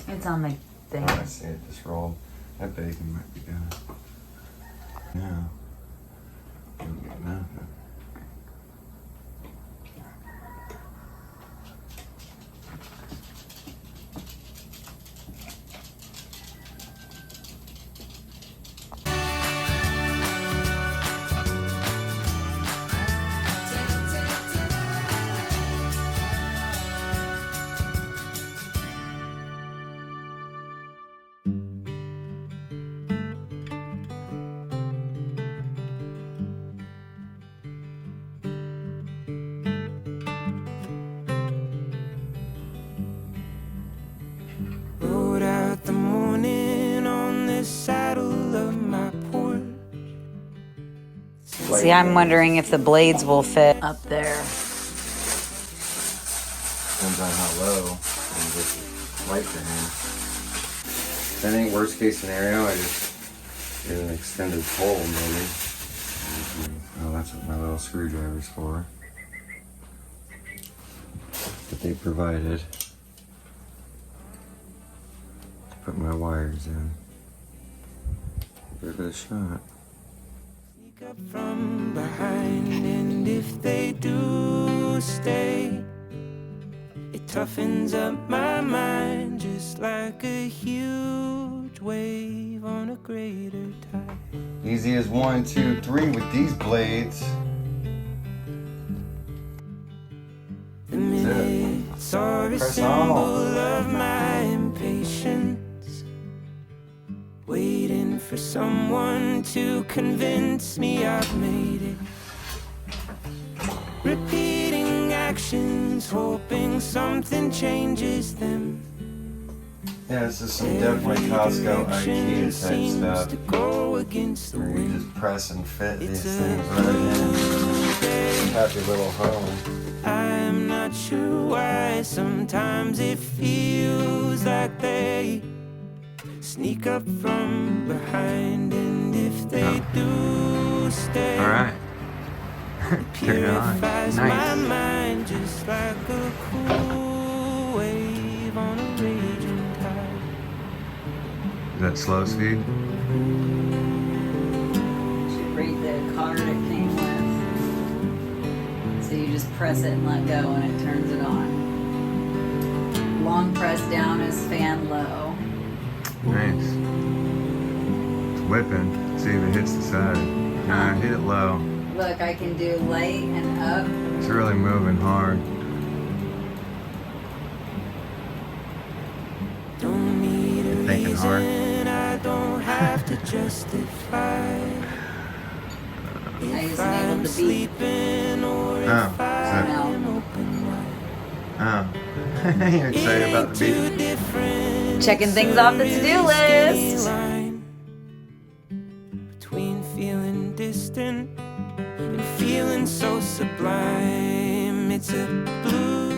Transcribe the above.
It's on the thing. Oh, I see it just rolled. That bacon might be good. Yeah. Don't get nothing. Rode out the morning on the saddle of my porch. See, I'm wondering if the blades will fit up there. Depends on how low and just light your hand. I think worst case scenario, I just get an extended pole maybe. Oh, that's what my little screwdriver's for. That they provided. To put my wires in. Give it a shot. Sneak up from behind, and if they do stay, it toughens up my mind just like a huge wave on a greater tide. Easy as 1, 2, 3 with these blades. The minutes are a Press symbol on. of my impatience, waiting for someone to convince me I've made it. Repeating actions, hoping something changes them. Yeah, this is some definitely Costco IKEA type Seems stuff. to go against the Where you wind. just press and fit these It's a things right in. Happy little home. I'm not sure why sometimes it feels like they sneak up from behind, and if they do stay, Alright. Turn it on. purifies my Nice. mind just like a cool wave on a raging tide. Is that slow speed? Should read the card it came with. So you just press it and let go and it turns it on. Long press down is fan low. Nice. It's whipping. See if it hits the side. Nah, hit it low. Look, I can do light and up. It's really moving hard. Don't need a Thinking hard. reason, I don't have to justify. I If just enabled I'm the beat. sleeping or if Oh, is that- I'm open wide. Oh. You're excited about the beat? Two different Checking things off the to-do list. line between feeling distant and feeling so sublime. It's a blue